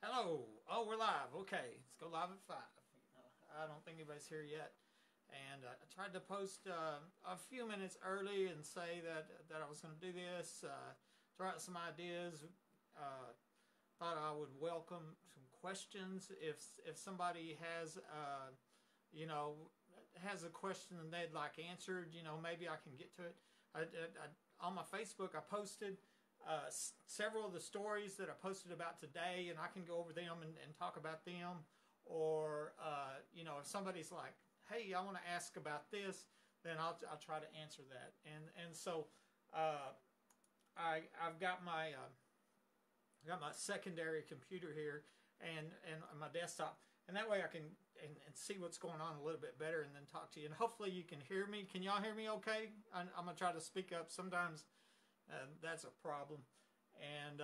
Hello. Oh, we're live. Okay, let's go live at 5. I don't think anybody's here yet. And I tried to post a few minutes early and say that I was going to do this, throw out some ideas. Thought I would welcome some questions. If somebody has, has a question and they'd like answered, maybe I can get to it. On my Facebook, I posted several of the stories that I posted about today, and I can go over them and talk about them. Or, if somebody's like, hey, I want to ask about this, then I'll try to answer that. And so I've got my secondary computer here and my desktop, and that way I can and see what's going on a little bit better and then talk to you. And hopefully you can hear me. Can y'all hear me okay? I'm going to try to speak up. Sometimes that's a problem. And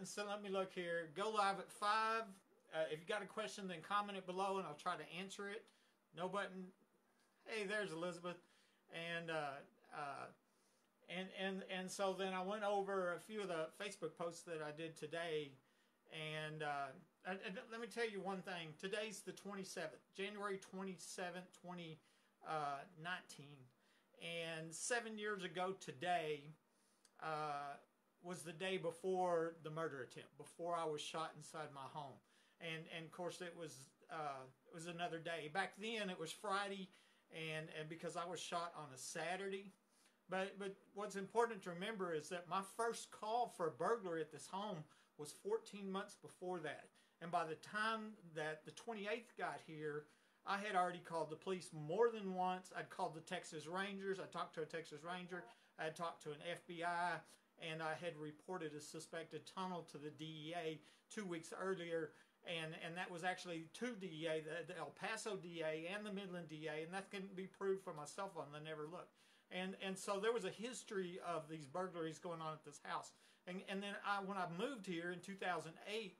so let me look here. Go live at 5. If you got a question, then comment it below and I'll try to answer it. No button. Hey, there's Elizabeth. And so then I went over a few of the Facebook posts that I did today. And let me tell you one thing. Today's the 27th, January 27th, 2019. And 7 years ago today was the day before the murder attempt, before I was shot inside my home. And of course it was another day. Back then it was Friday, and because I was shot on a Saturday. But what's important to remember is that my first call for a burglary at this home was 14 months before that. And by the time that the 28th got here, I had already called the police more than once. I'd called the Texas Rangers. I talked to a Texas Ranger. I had talked to an FBI. And I had reported a suspected tunnel to the DEA 2 weeks earlier. And that was actually two DEA, the El Paso DA and the Midland DA. And that can be proved from my cell phone. They never looked. And so there was a history of these burglaries going on at this house. And then when I moved here in 2008,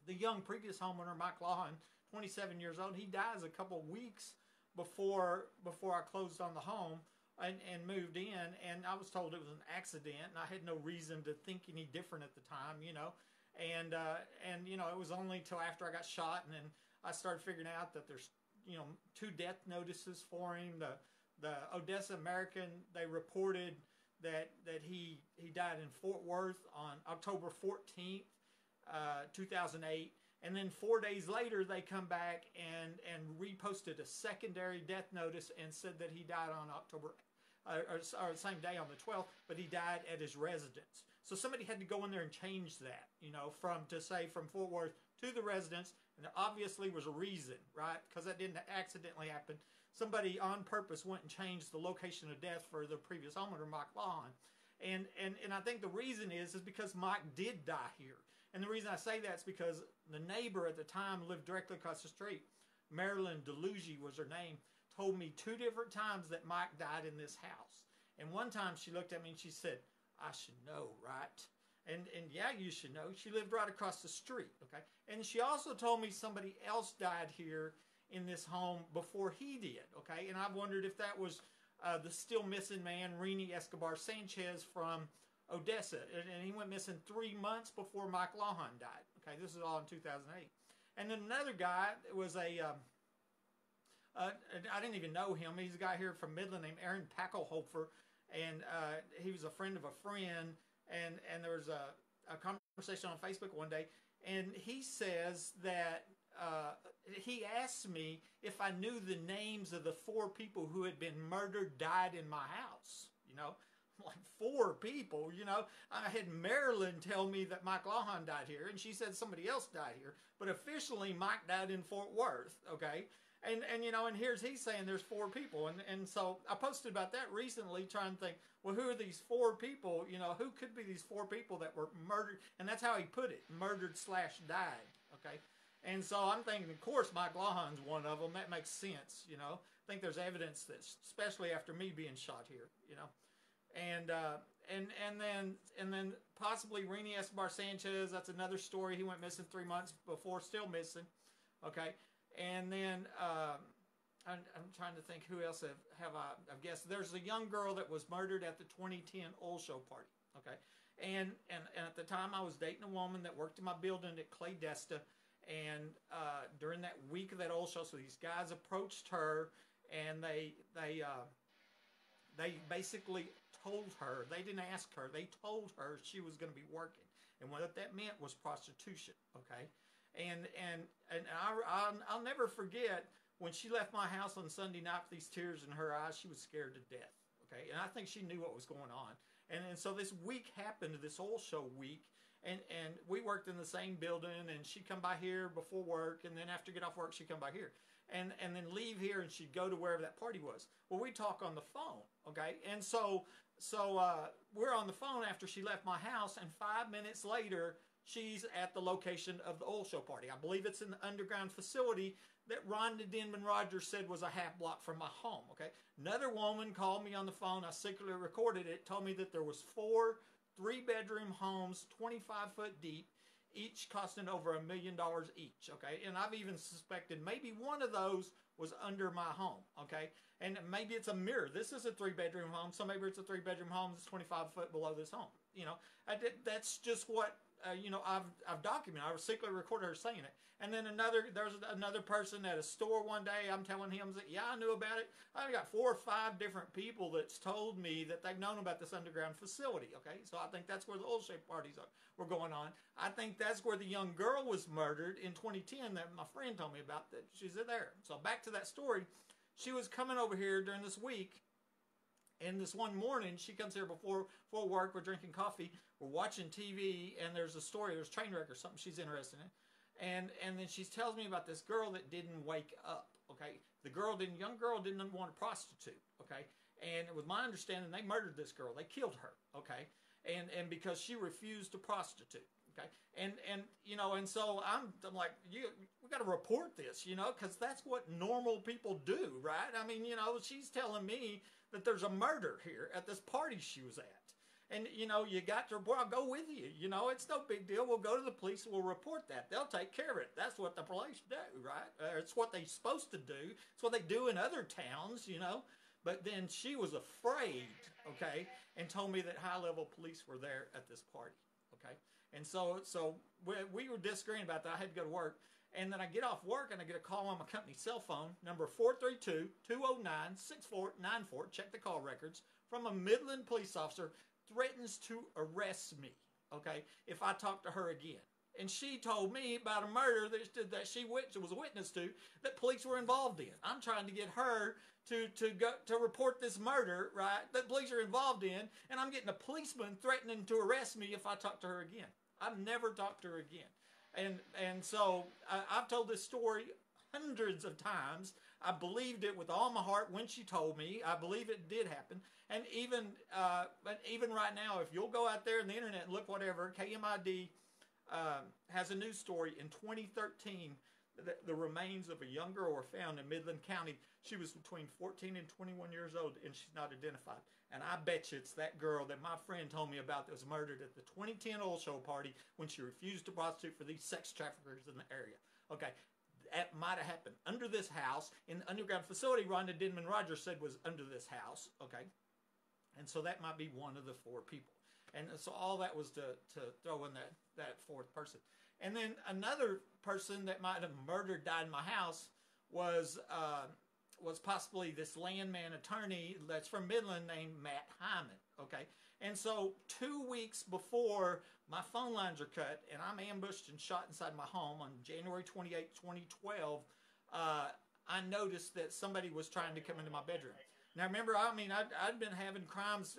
the young previous homeowner, Mike Lawhan, 27 years old, he dies a couple weeks before I closed on the home and moved in. And I was told it was an accident, and I had no reason to think any different at the time, And it was only till after I got shot, and then I started figuring out that there's, 2 death notices for him. The Odessa American, they reported that he died in Fort Worth on October 14th, 2008. And then 4 days later, they come back and reposted a secondary death notice and said that he died on October, or the same day on the 12th, but he died at his residence. So somebody had to go in there and change that, from Fort Worth to the residence. And there obviously was a reason, right? Because that didn't accidentally happen. Somebody on purpose went and changed the location of death for the previous homeowner, Mike Lawhan. And I think the reason is because Mike did die here. And the reason I say that is because the neighbor at the time lived directly across the street. Marilyn DeLuigi was her name. Told me 2 different times that Mike died in this house. And one time she looked at me and she said, I should know, right? And yeah, you should know. She lived right across the street, okay? And she also told me somebody else died here in this home before he did, okay? And I've wondered if that was the still missing man, Rini Escobar Sanchez from Odessa. And he went missing 3 months before Mike Lawhan died, okay? This is all in 2008. And then another guy was I didn't even know him. He's a guy here from Midland named Aaron Packelhofer, and he was a friend of a friend. And there was a conversation on Facebook one day, and he says that he asked me if I knew the names of the 4 people who had been murdered, died in my house. Like 4 people, I had Marilyn tell me that Mike Lawhan died here, and she said somebody else died here. But officially, Mike died in Fort Worth, okay? And he's saying there's 4 people. And so I posted about that recently, trying to think, well, who are these 4 people? Who could be these 4 people that were murdered? And that's how he put it, murdered/died, okay? And so I'm thinking, of course, Mike Lawhan's one of them. That makes sense, I think there's evidence that, especially after me being shot here, And then possibly Rini Escobar Sanchez. That's another story. He went missing 3 months before, still missing. Okay, and then I'm trying to think who else have I guessed. There's a young girl that was murdered at the 2010 oil show party. Okay, And at the time, I was dating a woman that worked in my building at Clay Desta. And during that week of that oil show, so these guys approached her, and they basically told her, they didn't ask her, they told her she was going to be working. And what that meant was prostitution, okay? I'll never forget when she left my house on Sunday night with these tears in her eyes. She was scared to death, okay? And I think she knew what was going on. And so this week happened, this oil show week, and we worked in the same building, and she'd come by here before work, and then after get off work, she'd come by here. And then leave here, and she'd go to wherever that party was. Well, we talk on the phone, okay? And so we're on the phone after she left my house, and 5 minutes later, she's at the location of the oil show party. I believe it's in the underground facility that Rhonda Denman Rogers said was a half block from my home, okay? Another woman called me on the phone. I secretly recorded it, told me that there was 4 3-bedroom homes, 25 foot deep, each costing over $1 million each, okay? And I've even suspected maybe one of those was under my home, okay? And maybe it's a mirror. This is a 3-bedroom home, so maybe it's a 3-bedroom home that's 25 foot below this home. You know, that's just what, I've documented. I secretly recorded her saying it. And then there's another person at a store one day. I'm telling him that, yeah, I knew about it. I've got 4 or 5 different people that's told me that they've known about this underground facility, okay? So I think that's where the oil shade parties were going on. I think that's where the young girl was murdered in 2010 that my friend told me about, that she's there. So back to that story. She was coming over here during this week, and this one morning, she comes here before work. We're drinking coffee. We're watching TV, and there's a story. There's a train wreck or something she's interested in. And then she tells me about this girl that didn't wake up, okay? Young girl didn't want to prostitute, okay? And it was my understanding they murdered this girl. They killed her, okay? And because she refused to prostitute, okay? And so I'm like, we got to report this, because that's what normal people do, right? I mean, she's telling me that there's a murder here at this party she was at. And, you got to, well, I'll go with you. It's no big deal. We'll go to the police. We'll report that. They'll take care of it. That's what the police do, right? It's what they're supposed to do. It's what they do in other towns, But then she was afraid, okay, and told me that high-level police were there at this party, okay? And so we were disagreeing about that. I had to go to work. And then I get off work, and I get a call on my company cell phone, number 432-209-6494. Check the call records. From a Midland police officer, threatens to arrest me, okay, if I talk to her again. And she told me about a murder that she was a witness to that police were involved in. I'm trying to get her to report this murder, right, that police are involved in, and I'm getting a policeman threatening to arrest me if I talk to her again. I've never talked to her again. And so I've told this story hundreds of times. I believed it with all my heart when she told me. I believe it did happen. And even right now, if you'll go out there on the internet and look whatever, KMID has a news story in 2013. The remains of a young girl were found in Midland County. She was between 14 and 21 years old, and she's not identified. And I bet you it's that girl that my friend told me about that was murdered at the 2010 oil show party when she refused to prostitute for these sex traffickers in the area. Okay. That might have happened under this house in the underground facility Rhonda Denman Rogers said was under this house, okay? And so that might be one of the 4 people. And so all that was to throw in that 4th person. And then another person that might have died in my house was possibly this landman attorney that's from Midland named Matt Hyman, okay? And so 2 weeks before my phone lines are cut and I'm ambushed and shot inside my home on January 28, 2012, I noticed that somebody was trying to come into my bedroom. Now, remember, I'd been having crimes,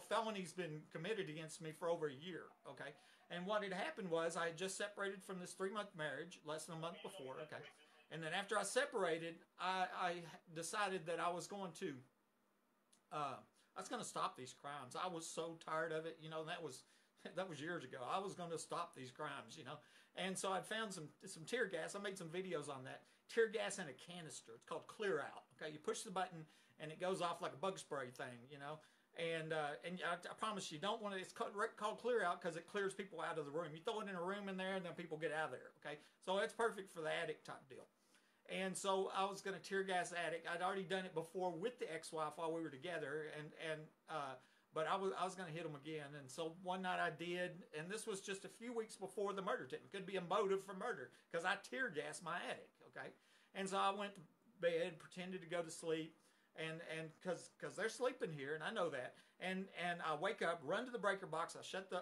felonies been committed against me for over a year, okay? And what had happened was I had just separated from this 3-month marriage, less than a month before, okay? And then after I separated, I decided that I was going to stop these crimes. I was so tired of it, that was years ago. I was going to stop these crimes, And so I found some tear gas. I made some videos on that. Tear gas in a canister. It's called Clear Out. Okay, you push the button and it goes off like a bug spray thing, And I promise you, don't want to. It's called Clear Out because it clears people out of the room. You throw it in a room in there, and then people get out of there. Okay, so it's perfect for the attic type deal. And so I was going to tear gas the attic. I'd already done it before with the ex-wife while we were together, but I was going to hit them again. And so one night I did, and this was just a few weeks before the murder attempt. It could be a motive for murder because I tear gassed my attic, okay? And so I went to bed, pretended to go to sleep, and because they're sleeping here, and I know that. And I wake up, run to the breaker box, I shut the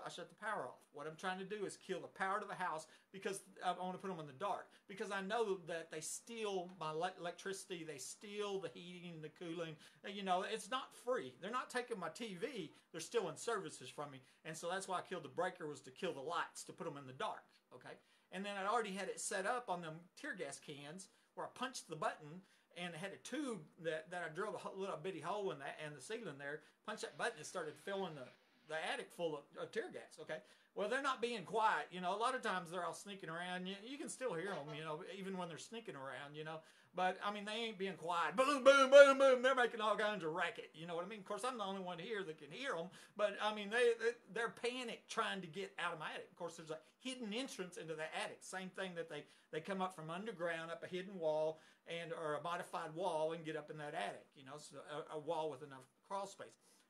power off. What I'm trying to do is kill the power to the house because I want to put them in the dark. Because I know that they steal my electricity, they steal the heating and the cooling. You know, it's not free. They're not taking my TV, they're stealing services from me. And so that's why I killed the breaker, was to kill the lights, to put them in the dark, okay? And then I already had it set up on them tear gas cans where I punched the button, and it had a tube that I drilled a little bitty hole in that and the ceiling there. Punched that button, and started filling the attic full of tear gas. Okay, well, they're not being quiet. You know, a lot of times they're all sneaking around. You can still hear them. You know, even when they're sneaking around. You know, but I mean, they ain't being quiet. Boom, boom, boom, boom. They're making all kinds of racket. You know what I mean? Of course, I'm the only one here that can hear them. But I mean, they're panicked trying to get out of my attic. Of course, there's a hidden entrance into the attic. Same thing that they come up from underground, up a hidden wall or a modified wall, and get up in that attic. You know, so a wall with enough crawl space.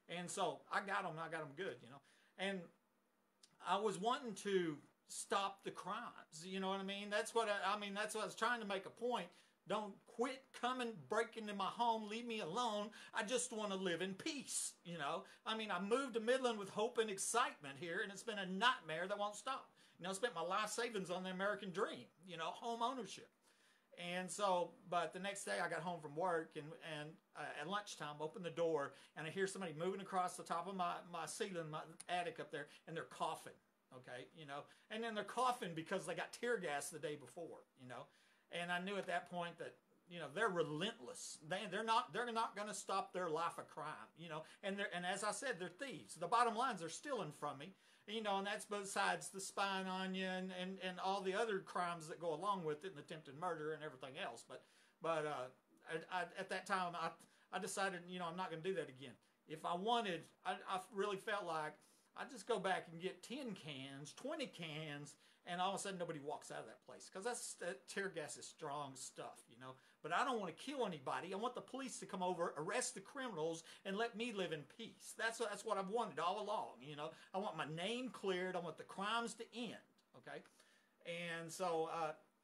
And so I got them good. You know, and I was wanting to stop the crimes. You know what I mean? That's what that's what I was trying to make a point. Don't quit coming, breaking into my home. Leave me alone. I just want to live in peace. You know, I mean, I moved to Midland with hope and excitement here, and it's been a nightmare that won't stop. You know, I spent my life savings on the American dream, you know, home ownership. And so, but the next day I got home from work, and at lunchtime, opened the door, and I hear somebody moving across the top of my ceiling, my attic up there, and they're coughing, okay, you know, and then they're coughing because they got tear gas the day before, you know, and I knew at that point that, you know, they're relentless. They're not going to stop their life of crime, you know, and as I said, they're thieves. The bottom line is they're stealing from me. You know, and that's besides the spying on you and all the other crimes that go along with it, and attempted murder and everything else. But at that time, I decided, you know, I'm not going to do that again. If I wanted, I really felt like I'd just go back and get 10 cans, 20 cans, and all of a sudden nobody walks out of that place. Because that tear gas is strong stuff, you know. But I don't want to kill anybody. I want the police to come over, arrest the criminals, and let me live in peace. That's what I've wanted all along, you know. I want my name cleared. I want the crimes to end, okay? And so,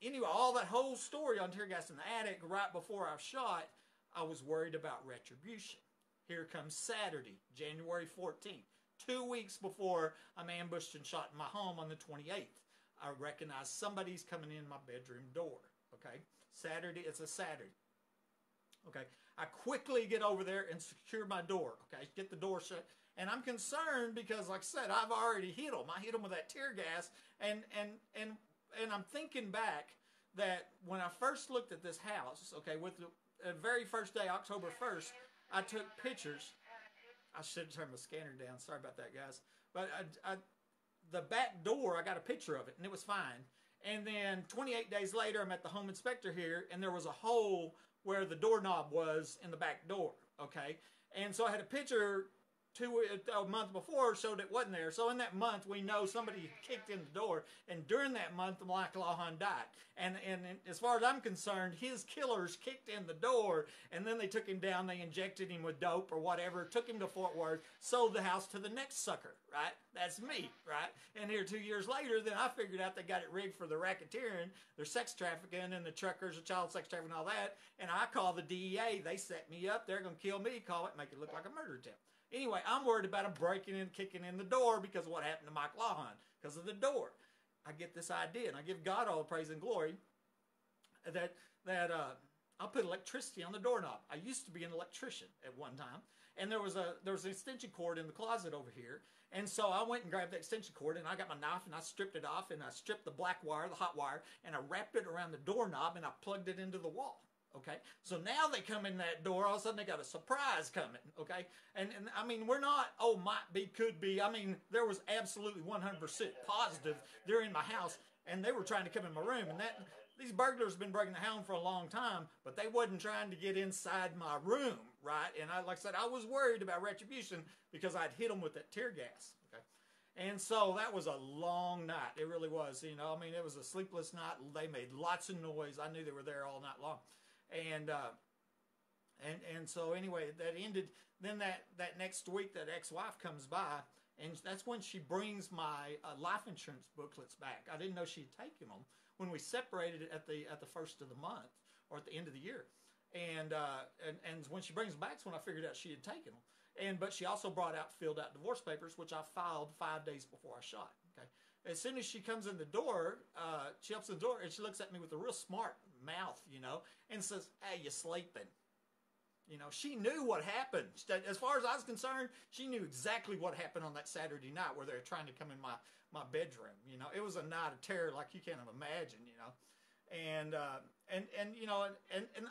anyway, all that whole story on tear gas in the attic right before I was shot, I was worried about retribution. Here comes Saturday, January 14th. 2 weeks before I'm ambushed and shot in my home on the 28th. I recognize somebody's coming in my bedroom door, okay? Saturday, it's a Saturday, okay? I quickly get over there and secure my door, okay? Get the door shut. And I'm concerned because, like I said, I've already hit them. I hit them with that tear gas. And I'm thinking back that when I first looked at this house, okay, with the very first day, October 1st, I took pictures. I should turn my scanner down. Sorry about that, guys. But the back door, I got a picture of it, and it was fine. And then 28 days later, I'm at the home inspector here, and there was a hole where the doorknob was in the back door, okay? And so I had a picture a month before showed it wasn't there. So in that month, we know somebody kicked in the door, and during that month, Mike Lawhon died. And as far as I'm concerned, his killers kicked in the door, and then they took him down, they injected him with dope or whatever, took him to Fort Worth, sold the house to the next sucker, right? That's me, right? And here 2 years later, then I figured out they got it rigged for the racketeering, their sex trafficking, and the truckers, the child sex trafficking, and all that. And I call the DEA. They set me up. They're going to kill me, call it, make it look like a murder attempt. Anyway, I'm worried about them breaking in, kicking in the door because of what happened to Mike Lawhon, because of the door. I get this idea, and I give God all the praise and glory that I'll put electricity on the doorknob. I used to be an electrician at one time, and there was an extension cord in the closet over here, and so I went and grabbed the extension cord, and I got my knife, and I stripped it off, and I stripped the black wire, the hot wire, and I wrapped it around the doorknob, and I plugged it into the wall. Okay, so now they come in that door, all of a sudden they got a surprise coming, okay? And I mean, we're not, oh, might be, could be. I mean, there was absolutely 100% positive they're in my house, and they were trying to come in my room. And these burglars have been breaking the house for a long time, but they wasn't trying to get inside my room, right? And like I said, I was worried about retribution because I'd hit them with that tear gas, okay? And so that was a long night. It really was, you know. I mean, it was a sleepless night. They made lots of noise. I knew they were there all night long. And And so anyway, that ended. Then that next week, that ex-wife comes by, and that's when she brings my life insurance booklets back. I didn't know she had taken them when we separated at the first of the month or at the end of the year. And when she brings them back, that's when I figured out she had taken them. But she also filled out divorce papers, which I filed 5 days before I shot. Okay. As soon as she comes in the door, she opens the door and she looks at me with a real smart mouth, and says, "Hey, you sleeping?" She knew what happened. As far as I was concerned, she knew exactly what happened on that Saturday night where they were trying to come in my bedroom. It was a night of terror like you can't imagine. And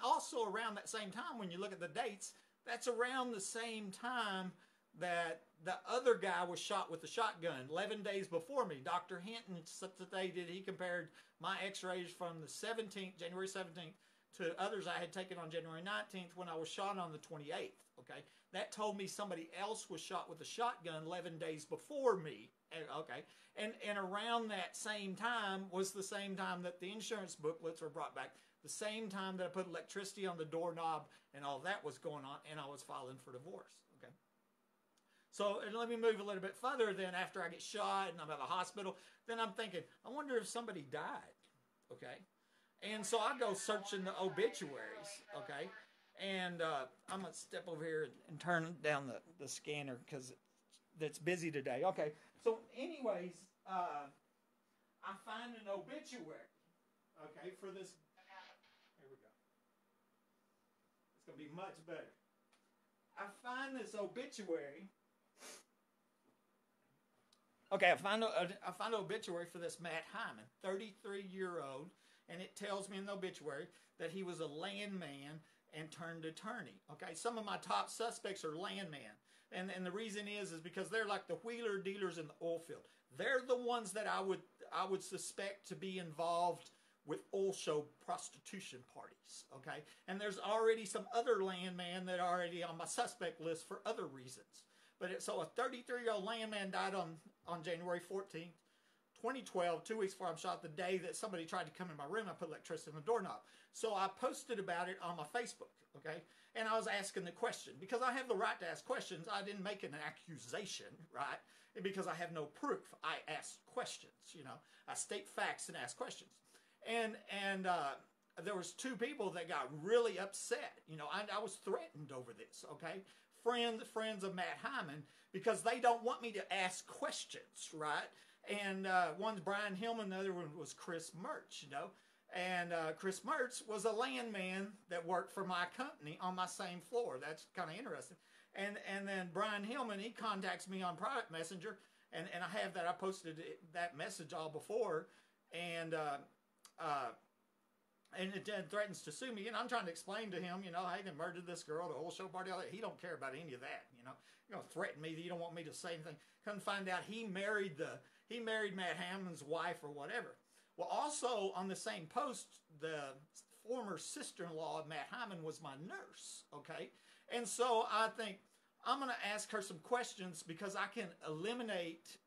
also around that same time, when you look at the dates, that's around the same time that the other guy was shot with a shotgun 11 days before me. Dr. Hinton stated he compared my x-rays from the 17th, January 17th, to others I had taken on January 19th when I was shot on the 28th, okay? That told me somebody else was shot with a shotgun 11 days before me, okay? And around that same time was the same time that the insurance booklets were brought back, the same time that I put electricity on the doorknob and all that was going on, and I was filing for divorce, okay? So and let me move a little bit further then after I get shot and I'm at the hospital, then I'm thinking, I wonder if somebody died, okay? And so I go searching the obituaries, okay? And I'm going to step over here and turn down the scanner because it's busy today. Okay, so anyways, I find an obituary, okay, for this. Here we go. It's going to be much better. I find this obituary. Okay, I find an obituary for this Matt Hyman, 33-year-old. And it tells me in the obituary that he was a landman and turned attorney. Okay, some of my top suspects are landman. And the reason is because they're like the wheeler dealers in the oil field. They're the ones that I would suspect to be involved with oil show prostitution parties. Okay, and there's already some other landman that are already on my suspect list for other reasons. So a 33-year-old landman died on January 14th. 2012, 2 weeks before I'm shot, the day that somebody tried to come in my room, I put electricity in the doorknob. So I posted about it on my Facebook, okay? And I was asking the question, because I have the right to ask questions. I didn't make an accusation, right? Because I have no proof. I asked questions, I state facts and ask questions. And there was 2 people that got really upset. I was threatened over this, okay? Friends of Matt Hyman, because they don't want me to ask questions, right? And one's Brian Hillman, the other one was Chris Mertz, And Chris Mertz was a landman that worked for my company on my same floor. That's kind of interesting. And then Brian Hillman, he contacts me on private messenger, and I have that. I posted that message all before, and it threatens to sue me. And I'm trying to explain to him, hey, they murdered this girl, the whole show party, all that. He don't care about any of that, You're going to threaten me that you don't want me to say anything. Come find out he married Matt Hammond's wife or whatever. Well, also on the same post, the former sister-in-law of Matt Hyman was my nurse, okay? And so I think I'm going to ask her some questions because I can eliminate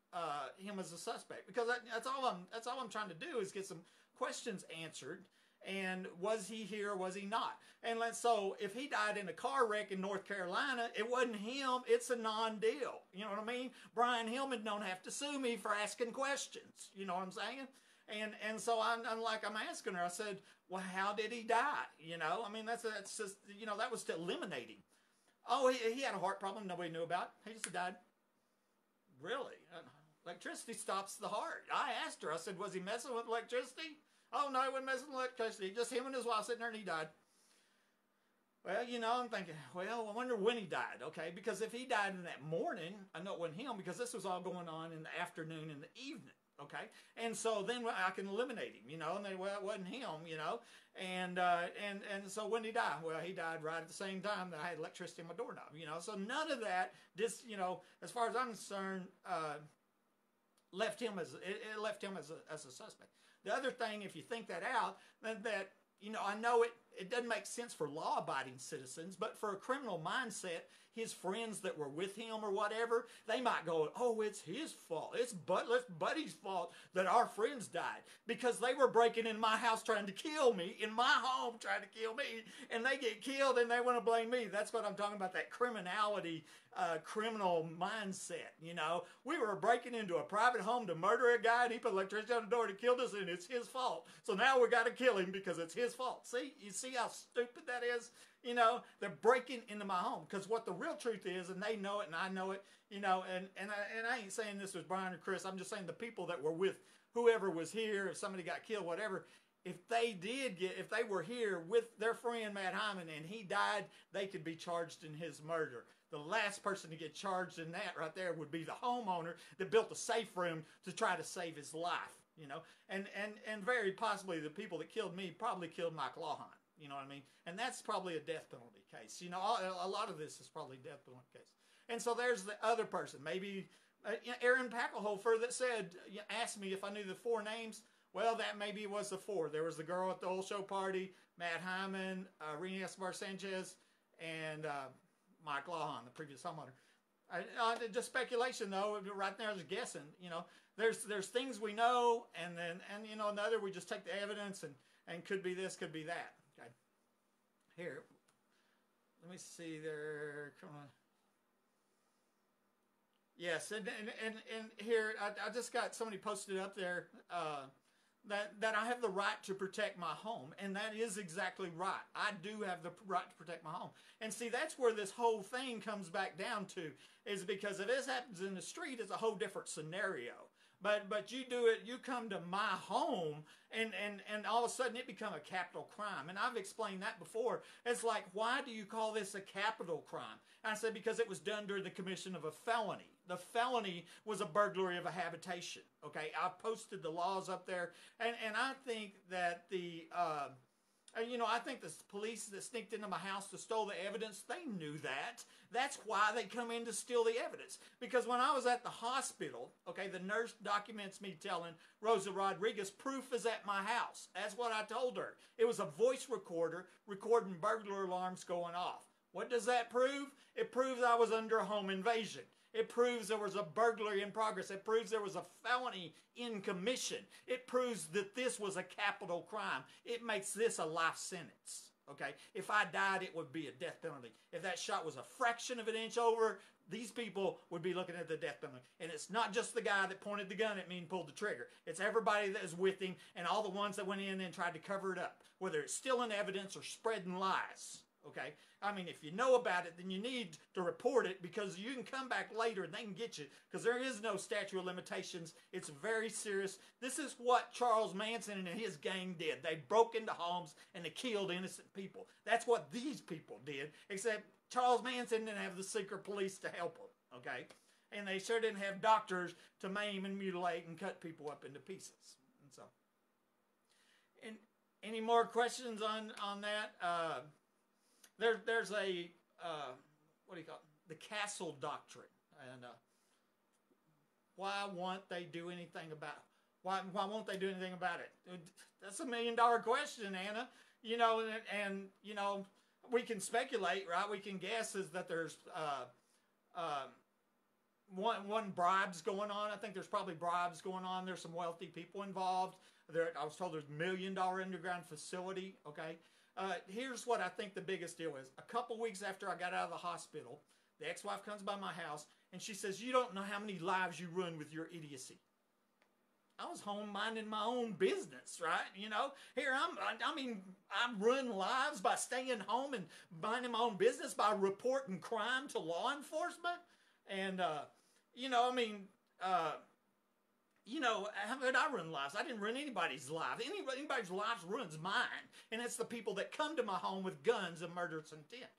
him as a suspect. Because that's all I'm trying to do is get some questions answered. And was he here or was he not? And so if he died in a car wreck in North Carolina, it wasn't him. It's a non-deal. You know what I mean? Brian Hillman don't have to sue me for asking questions. You know what I'm saying? And so I'm asking her. I said, well, how did he die? I mean, that's just, that was to eliminate him. Oh, he had a heart problem nobody knew about. He just died. Really? Electricity stops the heart. I asked her. I said, was he messing with electricity? Oh, no, he wasn't messing with electricity. Just him and his wife sitting there and he died. Well, I'm thinking, well, I wonder when he died, okay? Because if he died in that morning, I know it wasn't him because this was all going on in the afternoon and the evening, okay? And so then I can eliminate him, and then, well, it wasn't him, And so when did he die? Well, he died right at the same time that I had electricity in my doorknob, So none of that, just, as far as I'm concerned, left him as a suspect. The other thing, if you think that out, then that, I know it doesn't make sense for law-abiding citizens, but for a criminal mindset, his friends that were with him or whatever, they might go, oh, it's his fault. It's Buddy's fault that our friends died because they were breaking in my house trying to kill me, in my home trying to kill me, and they get killed and they want to blame me. That's what I'm talking about, that criminality, criminal mindset, you know. We were breaking into a private home to murder a guy and he put electricity on the door to kill us and it's his fault. So now we got to kill him because it's his fault. See, you see how stupid that is? You know, they're breaking into my home because what the real truth is, and they know it and I know it, you know, and I ain't saying this was Brian or Chris. I'm just saying the people that were with whoever was here, if somebody got killed, whatever, if they were here with their friend Matt Hyman and he died, they could be charged in his murder. The last person to get charged in that right there would be the homeowner that built a safe room to try to save his life, you know, and very possibly the people that killed me probably killed Mike Lawhon. You know what I mean? And that's probably a death penalty case. You know, a lot of this is probably a death penalty case. And so there's the other person, maybe Aaron Packelhofer that said, asked me if I knew the 4 names. Well, that maybe was the 4. There was the girl at the old show party, Matt Hyman, Rene Escobar Sanchez, and Mike Lawhon, the previous homeowner. Just speculation, though. Right there, I was guessing. You know, there's things we know, and you know, another we just take the evidence and could be this, could be that. Okay. Here, let me see there. Come on. Yes, and here I just got somebody posted up there that I have the right to protect my home, and that is exactly right. I do have the right to protect my home. And see, that's where this whole thing comes back down to, is because if this happens in the street, it's a whole different scenario. But you do it, you come to my home, and all of a sudden it become a capital crime. And I've explained that before. It's like, why do you call this a capital crime? And I said, because it was done during the commission of a felony. The felony was a burglary of a habitation. Okay, I posted the laws up there, and I think that I think the police that sneaked into my house to steal the evidence, they knew that. That's why they come in to steal the evidence. Because when I was at the hospital, okay, the nurse documents me telling Rosa Rodriguez, proof is at my house. That's what I told her. It was a voice recorder recording burglar alarms going off. What does that prove? It proves I was under a home invasion. It proves there was a burglary in progress. It proves there was a felony in commission. It proves that this was a capital crime. It makes this a life sentence. Okay? If I died, it would be a death penalty. If that shot was a fraction of an inch over, these people would be looking at the death penalty. And it's not just the guy that pointed the gun at me and pulled the trigger. It's everybody that was with him and all the ones that went in and tried to cover it up, whether it's stealing evidence or spreading lies. Okay? I mean, if you know about it, then you need to report it, because you can come back later and they can get you, because there is no statute of limitations. It's very serious. This is what Charles Manson and his gang did. They broke into homes and they killed innocent people. That's what these people did, except Charles Manson didn't have the secret police to help him, okay? And they sure didn't have doctors to maim and mutilate and cut people up into pieces. And so, and any more questions on that? There's a, what do you call it? The castle doctrine. And why won't they do anything about it? Why won't they do anything about it? That's $1 million question, Anna. You know, and you know, we can speculate, right? We can guess is that there's one bribes going on. I think there's probably bribes going on. There's some wealthy people involved. I was told there's $1 million underground facility, okay? Here's what I think the biggest deal is. A couple weeks after I got out of the hospital, the ex-wife comes by my house, and she says, you don't know how many lives you ruined with your idiocy. I was home minding my own business, right? You know, here I'm ruining lives by staying home and minding my own business by reporting crime to law enforcement. And, you know, I mean, you know, how did I ruin lives? I didn't ruin anybody's life. Anybody's life ruins mine. And it's the people that come to my home with guns and murderous intent.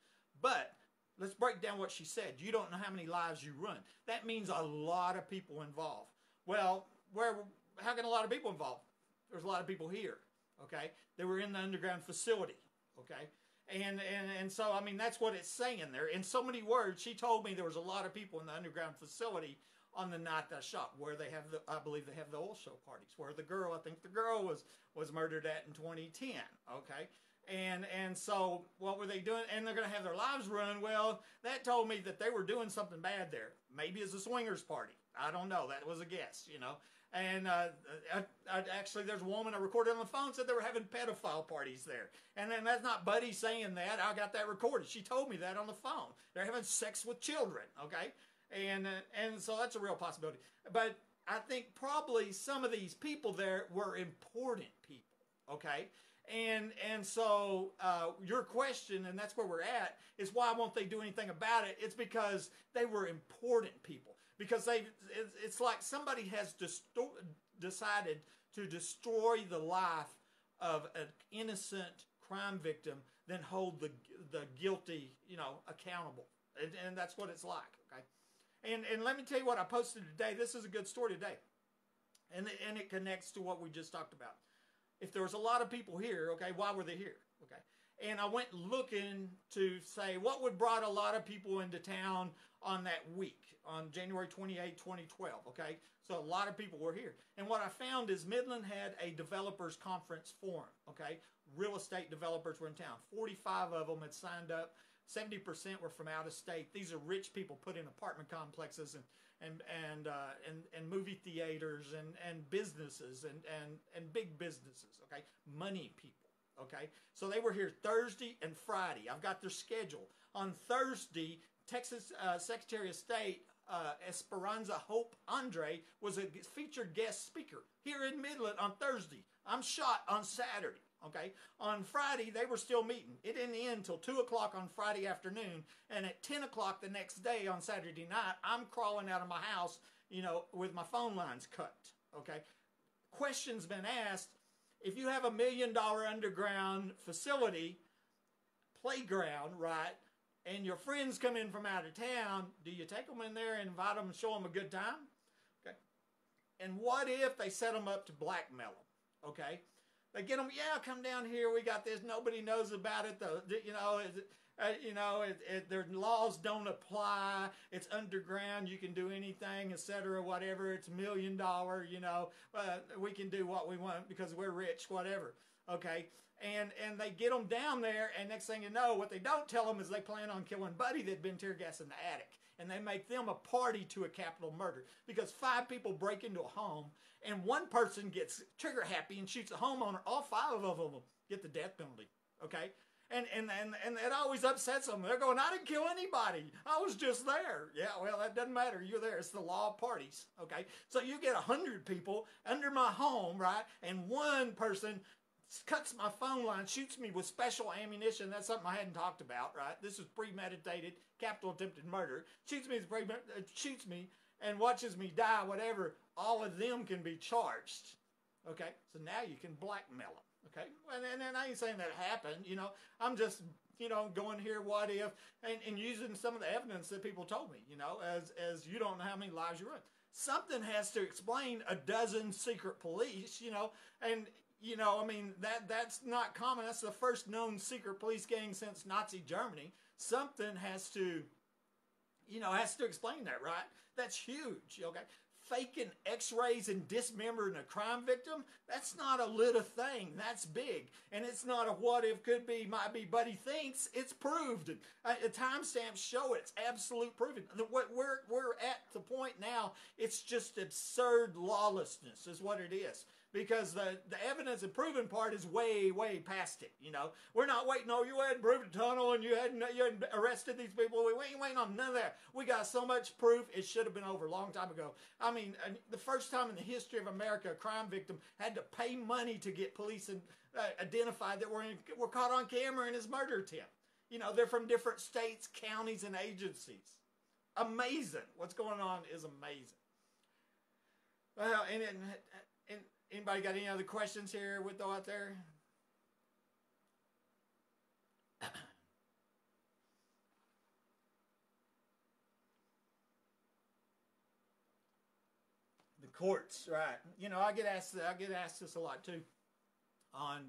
But let's break down what she said. You don't know how many lives you ruin. That means a lot of people involved. Well, how can a lot of people involved? There's a lot of people here, okay? They were in the underground facility, okay? And so, I mean, that's what it's saying there. In so many words, she told me there was a lot of people in the underground facility on the night that I shot, where they have I believe they have the oil show parties, where I think the girl was murdered at in 2010, okay? And so what were they doing? And they're going to have their lives ruined. Well, that told me that they were doing something bad there. Maybe it's a swingers party. I don't know. That was a guess, you know. And actually, there's a woman I recorded on the phone said they were having pedophile parties there. And then that's not Buddy saying that. I got that recorded. She told me that on the phone. They're having sex with children, okay? And so that's a real possibility. But I think probably some of these people there were important people, okay? And so your question, and that's where we're at, is why won't they do anything about it? It's because they were important people. Because it's like somebody has decided to destroy the life of an innocent crime victim, then hold the guilty, you know, accountable. And that's what it's like, okay? And let me tell you what I posted today. This is a good story today. And it connects to what we just talked about. If there was a lot of people here, okay, why were they here? Okay. And I went looking to say what would brought a lot of people into town on that week, on January 28, 2012, okay? So a lot of people were here. And what I found is Midland had a developers conference forum, okay? Real estate developers were in town. 45 of them had signed up. 70% were from out of state. These are rich people put in apartment complexes and movie theaters and businesses and big businesses, okay? Money people, okay? So they were here Thursday and Friday. I've got their schedule. On Thursday, Texas Secretary of State Esperanza Hope Andre was a featured guest speaker here in Midland on Thursday. I'm shot on Saturday. Okay, on Friday, they were still meeting. It didn't end until 2 o'clock on Friday afternoon. And at 10 o'clock the next day on Saturday night, I'm crawling out of my house, you know, with my phone lines cut. Okay, questions been asked. If you have $1 million underground facility, playground, right, and your friends come in from out of town, do you take them in there and invite them and show them a good time? Okay. And what if they set them up to blackmail them? Okay. They get them, yeah, come down here. We got this. Nobody knows about it, though. Their laws don't apply. It's underground. You can do anything, etc., whatever. It's $1 million, you know. We can do what we want because we're rich, whatever. Okay. And they get them down there, and next thing you know, what they don't tell them is they plan on killing Buddy that'd been tear gas in the attic. And they make them a party to a capital murder because 5 people break into a home and one person gets trigger happy and shoots a homeowner. All 5 of them get the death penalty. Okay. And it always upsets them. They're going, I didn't kill anybody. I was just there. Yeah, well, that doesn't matter. You're there. It's the law of parties. Okay. So you get 100 people under my home, right? And one person cuts my phone line, shoots me with special ammunition. That's something I hadn't talked about, right? This is premeditated, capital attempted murder. Shoots me and watches me die, whatever. All of them can be charged. Okay? So now you can blackmail them. Okay? And I ain't saying that happened, you know. I'm just, you know, going here, what if, and using some of the evidence that people told me, you know, as you don't know how many lives you run. Something has to explain a dozen secret police, you know, and you know, I mean, that's not common. That's the first known secret police gang since Nazi Germany. Something has to, you know, has to explain that, right? That's huge, okay? Faking x-rays and dismembering a crime victim, that's not a little thing. That's big. And it's not a what if, could be, might be, but he thinks. It's proved. The timestamps show it. It's absolute proven. We're at the point now, it's just absurd lawlessness is what it is. Because the evidence and proven part is way, way past it, you know. We're not waiting, oh, you hadn't proved a tunnel and you hadn't arrested these people. We ain't waiting on none of that. We got so much proof, it should have been over a long time ago. I mean, the first time in the history of America, a crime victim had to pay money to get police identified that were caught on camera in his murder attempt. You know, they're from different states, counties, and agencies. Amazing. What's going on is amazing. Well, and anybody got any other questions here we throw out there? The courts, right? You know, I get asked this a lot too. On,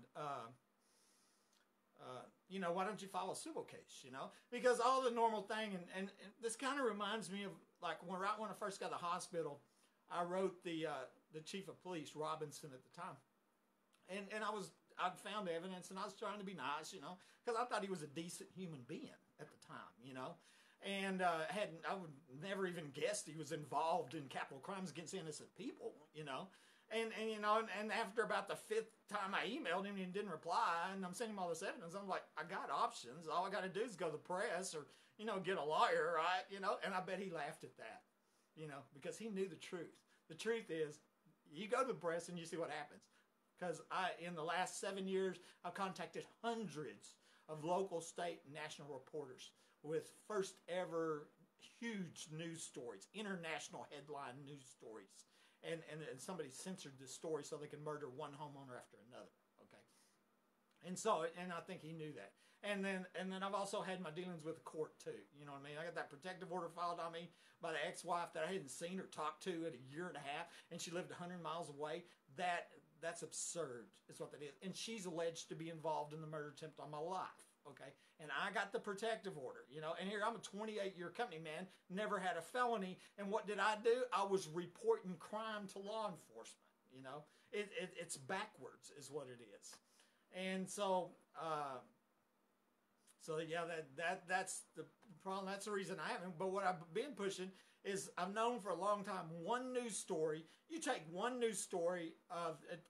you know, why don't you file a civil case? You know, because all the normal thing, and this kind of reminds me of like right when I first got to the hospital, I wrote the chief of police, Robinson, at the time. And I'd found evidence, and I was trying to be nice, you know, because I thought he was a decent human being at the time, you know. And I would never even guessed he was involved in capital crimes against innocent people, you know. And you know, and after about the 5th time I emailed him and he didn't reply, and I'm sending him all this evidence, I'm like, I got options. All I got to do is go to the press or, you know, get a lawyer, right? You know, and I bet he laughed at that, you know, because he knew the truth. The truth is, you go to the press and you see what happens. Because in the last 7 years, I've contacted hundreds of local, state, and national reporters with first ever huge news stories, international headline news stories. And somebody censored this story so they can murder one homeowner after another, okay? And so, and I think he knew that. And then I've also had my dealings with the court too, you know what I mean? I got that protective order filed on me by the ex-wife that I hadn't seen or talked to in a year and a half, and she lived 100 miles away. That's absurd, is what that is. And she's alleged to be involved in the murder attempt on my life, okay? And I got the protective order, you know, and here I'm a 28-year company man, never had a felony, and what did I do? I was reporting crime to law enforcement, you know? It's backwards is what it is. And so, yeah, that's the problem. That's the reason I haven't. But what I've been pushing is I've known for a long time, one news story, you take one news story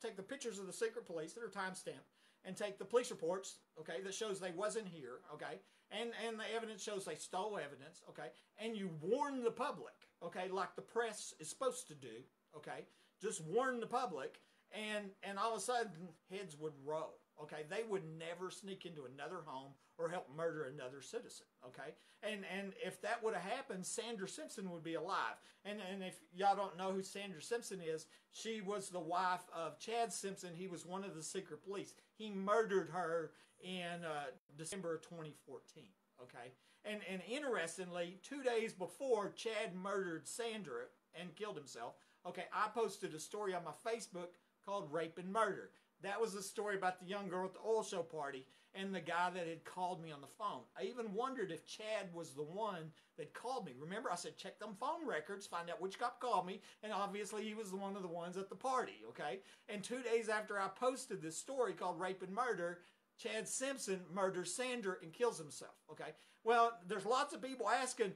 take the pictures of the secret police that are time-stamped, and take the police reports, okay, that shows they wasn't here, okay, and the evidence shows they stole evidence, okay, and you warn the public, okay, like the press is supposed to do, okay, just warn the public, and all of a sudden, heads would roll, okay, they would never sneak into another home or help murder another citizen, okay, and if that would have happened, Sandra Simpson would be alive, and if y'all don't know who Sandra Simpson is, she was the wife of Chad Simpson. He was one of the secret police. He murdered her in December of 2014, okay, and interestingly, 2 days before Chad murdered Sandra and killed himself, okay, I posted a story on my Facebook called Rape and Murder. That was a story about the young girl at the oil show party and the guy that had called me on the phone. I even wondered if Chad was the one that called me. Remember, I said, check them phone records, find out which cop called me, and obviously he was one of the ones at the party, okay? And 2 days after I posted this story called Rape and Murder, Chad Simpson murders Sandra and kills himself, okay? Well, there's lots of people asking,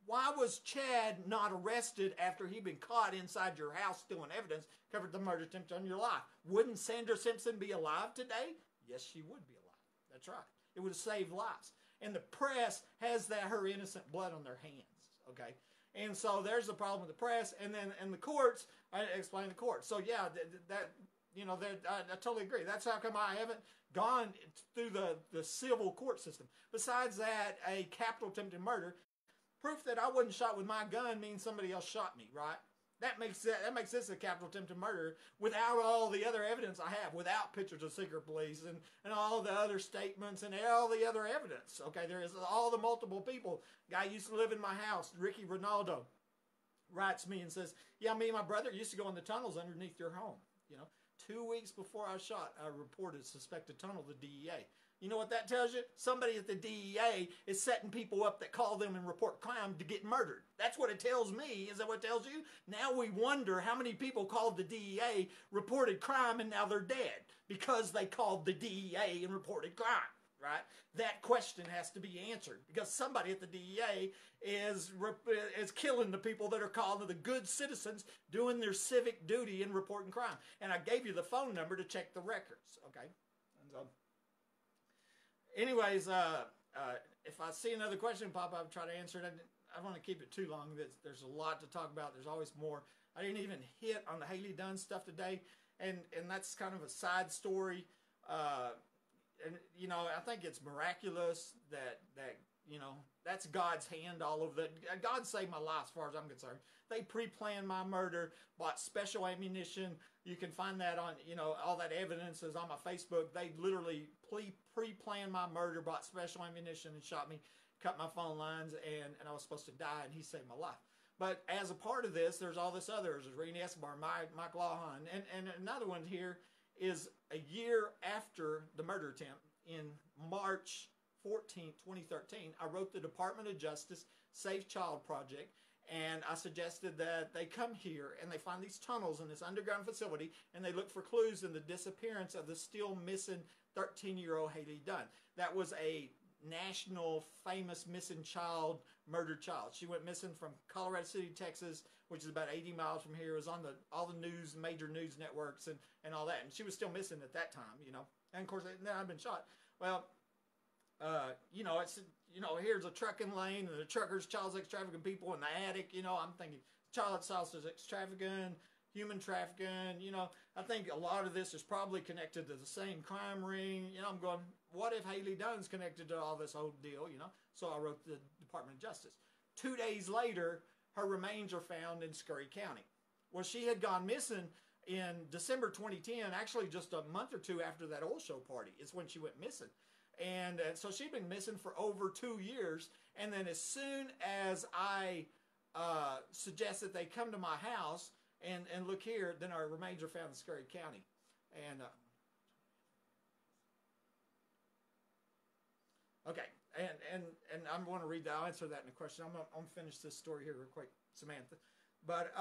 why was Chad not arrested after he'd been caught inside your house stealing evidence, covered the murder attempt on your life? Wouldn't Sandra Simpson be alive today? Yes, she would be alive. That's right. It would have saved lives. And the press has her innocent blood on their hands, okay? And so there's the problem with the press. And then in the courts, I explain the courts. So yeah, I totally agree. That's how come I haven't gone through the civil court system. Besides that, a capital attempted murder, proof that I wasn't shot with my gun means somebody else shot me, right? That makes this a capital attempted murder without all the other evidence I have, without pictures of secret police and all the other statements and all the other evidence. Okay, there is all the multiple people. Guy used to live in my house, Ricky Ronaldo, writes me and says, yeah, me and my brother used to go in the tunnels underneath your home. You know, 2 weeks before I was shot, I reported suspected tunnel to DEA. You know what that tells you? Somebody at the DEA is setting people up that call them and report crime to get murdered. That's what it tells me. Is that what it tells you? Now we wonder how many people called the DEA, reported crime, and now they're dead because they called the DEA and reported crime, right? That question has to be answered because somebody at the DEA is killing the people that are calling the good citizens doing their civic duty and reporting crime. And I gave you the phone number to check the records, okay? And so, anyways, if I see another question pop up, I'll try to answer it. I don't want to keep it too long. There's a lot to talk about. There's always more. I didn't even hit on the Haley Dunn stuff today, and that's kind of a side story. And you know, I think it's miraculous that you know, that's God's hand all over that. God saved my life as far as I'm concerned. They pre-planned my murder, bought special ammunition. You can find that on, you know, all that evidence is on my Facebook. They literally pre-planned my murder, bought special ammunition and shot me, cut my phone lines, and I was supposed to die, and he saved my life. But as a part of this, there's all this other. There's Renee Escobar, Mike Lawhon, and another one here is a year after the murder attempt in March 14, 2013, I wrote the Department of Justice Safe Child Project, And I suggested that they come here and they find these tunnels in this underground facility and they look for clues in the disappearance of the still missing 13-year-old Haley Dunn. That was a national famous missing child, murdered child. She went missing from Colorado City, Texas, which is about 80 miles from here. It was on all the news, major news networks and all that. And she was still missing at that time, you know. And of course, then I'd been shot. Well, you know, it's, you know, here's a trucking lane and the truckers, child sex trafficking people in the attic. You know, I'm thinking child sex trafficking, human trafficking. You know, I think a lot of this is probably connected to the same crime ring. You know, I'm going, what if Haley Dunn's connected to all this whole deal? You know, so I wrote the Department of Justice. 2 days later, her remains are found in Scurry County. Well, she had gone missing in December 2010, actually just a month or two after that oil show party is when she went missing. And so she'd been missing for over 2 years. And then as soon as I suggest that they come to my house and look here, then our remains are found in Scurry County. And okay, and I'm going to read that. I'll answer that in a question. I'm going to finish this story here real quick, Samantha. But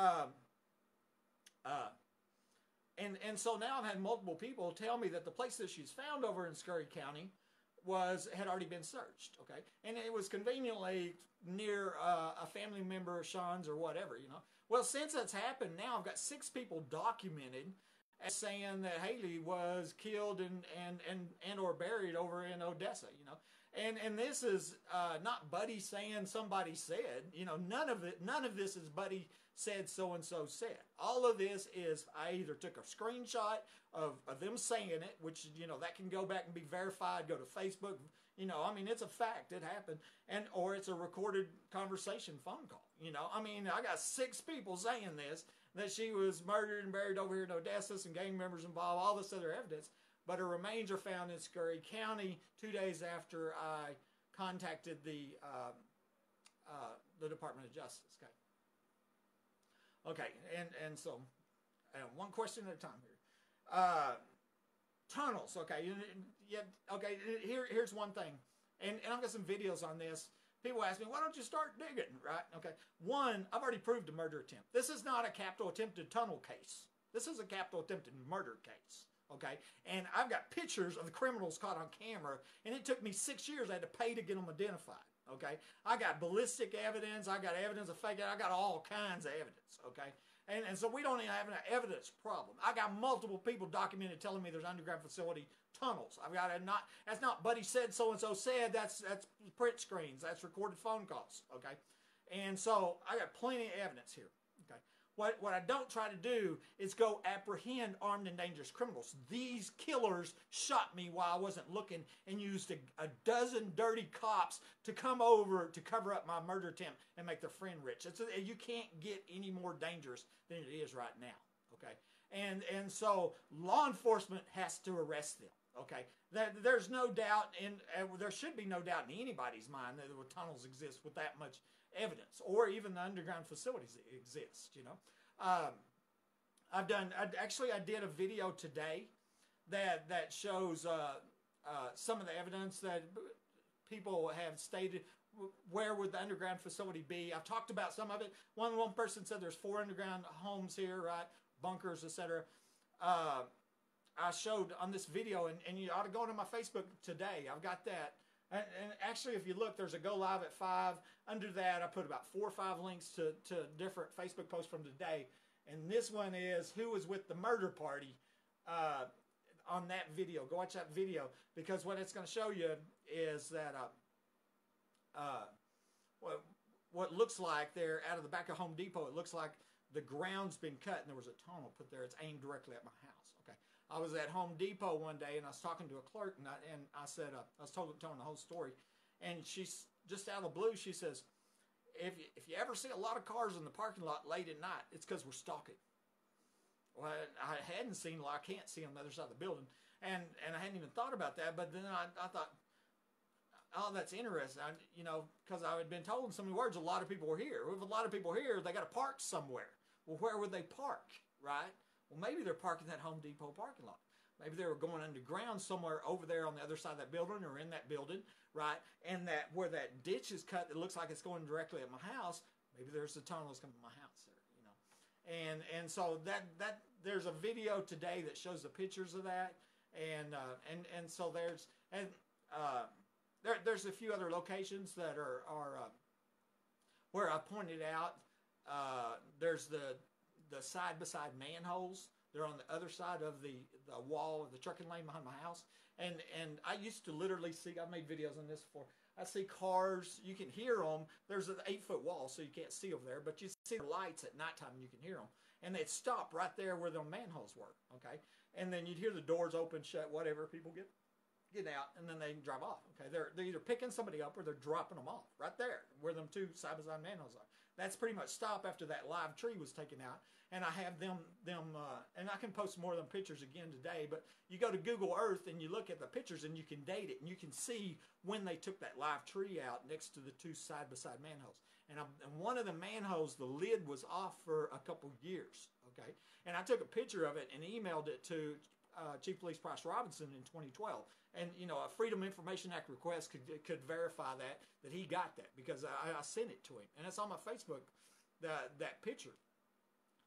and so now I've had multiple people tell me that the place that she's found over in Scurry County had already been searched, okay? And it was conveniently near a family member of Sean's or whatever, you know? Well, since that's happened, now I've got 6 people documented as saying that Haley was killed and or buried over in Odessa, you know? And this is not Buddy saying somebody said, you know, none of this is Buddy said so-and-so said. All of this is I either took a screenshot of them saying it, which, you know, that can go back and be verified, go to Facebook, you know, I mean, it's a fact, it happened, or it's a recorded conversation phone call, you know, I mean, I got 6 people saying this, that she was murdered and buried over here in Odessa, and gang members involved, all this other evidence, but her remains are found in Scurry County 2 days after I contacted the Department of Justice, okay? Okay, and so, one question at a time here. Tunnels, okay, yeah, okay, here's one thing, and I've got some videos on this. People ask me, why don't you start digging, right? Okay, one, I've already proved a murder attempt. This is not a capital attempted tunnel case. This is a capital attempted murder case, okay? And I've got pictures of the criminals caught on camera, and it took me 6 years. I had to pay to get them identified. Okay, I got ballistic evidence, I got evidence of fake, I got all kinds of evidence, okay? And so we don't even have an evidence problem. I got multiple people documented telling me there's underground facility tunnels. I've got that's not Buddy said so-and-so said, that's print screens, that's recorded phone calls, okay? And so I got plenty of evidence here, okay? What I don't try to do is go apprehend armed and dangerous criminals. These killers shot me while I wasn't looking and used a dozen dirty cops to come over to cover up my murder attempt and make their friend rich. You can't get any more dangerous than it is right now, okay? And so law enforcement has to arrest them, okay? There's no doubt, and there should be no doubt in anybody's mind that the tunnels exist with that much evidence, or even the underground facilities that exist, you know. I did a video today that shows some of the evidence that people have stated. Where would the underground facility be? I've talked about some of it. One person said there's 4 underground homes here, right? Bunkers, etc. I showed on this video, and you ought to go to my Facebook today. I've got that. And actually, if you look, there's a go live at 5. Under that, I put about 4 or 5 links to different Facebook posts from today. And this one is who was with the murder party on that video. Go watch that video, because what it's going to show you is that what looks like there out of the back of Home Depot, it looks like the ground's been cut and there was a tunnel put there. It's aimed directly at my house. Okay. I was at Home Depot one day and I was talking to a clerk, and I said, I was telling the whole story, and she's just out of the blue, she says, if you ever see a lot of cars in the parking lot late at night, it's because we're stalking. Well, I hadn't seen, I can't see on the other side of the building, and I hadn't even thought about that, but then I thought, oh, that's interesting, because I had been told in so many words a lot of people were here. If a lot of people are here, they got to park somewhere. Well, where would they park, right? Well, maybe they're parking that Home Depot parking lot. Maybe they were going underground somewhere over there on the other side of that building, or in that building, right? And that where that ditch is cut, it looks like it's going directly at my house. Maybe there's a tunnel that's coming to my house there, you know. And so that there's a video today that shows the pictures of that, and so there's there's a few other locations that are where I pointed out. There's the side by side manholes. They're on the other side of the wall of the trucking lane behind my house, and I used to literally see. I've made videos on this before. I see cars. You can hear them. There's an 8-foot wall, so you can't see over there, but you see the lights at nighttime, and you can hear them. And they'd stop right there where the manholes were. Okay, and then you'd hear the doors open, shut, whatever. People get out, and then they drive off. Okay, they're either picking somebody up or they're dropping them off right there where them two side by side manholes are. That's pretty much stop after that live tree was taken out. And I have them, and I can post more of them pictures again today, but you go to Google Earth and you look at the pictures and you can date it and you can see when they took that live tree out next to the two side-by-side manholes. And one of the manholes, the lid was off for a couple years, okay? And I took a picture of it and emailed it to Chief Police Price Robinson in 2012. And, you know, a Freedom Information Act request could verify that he got that because I sent it to him. And it's on my Facebook, that picture.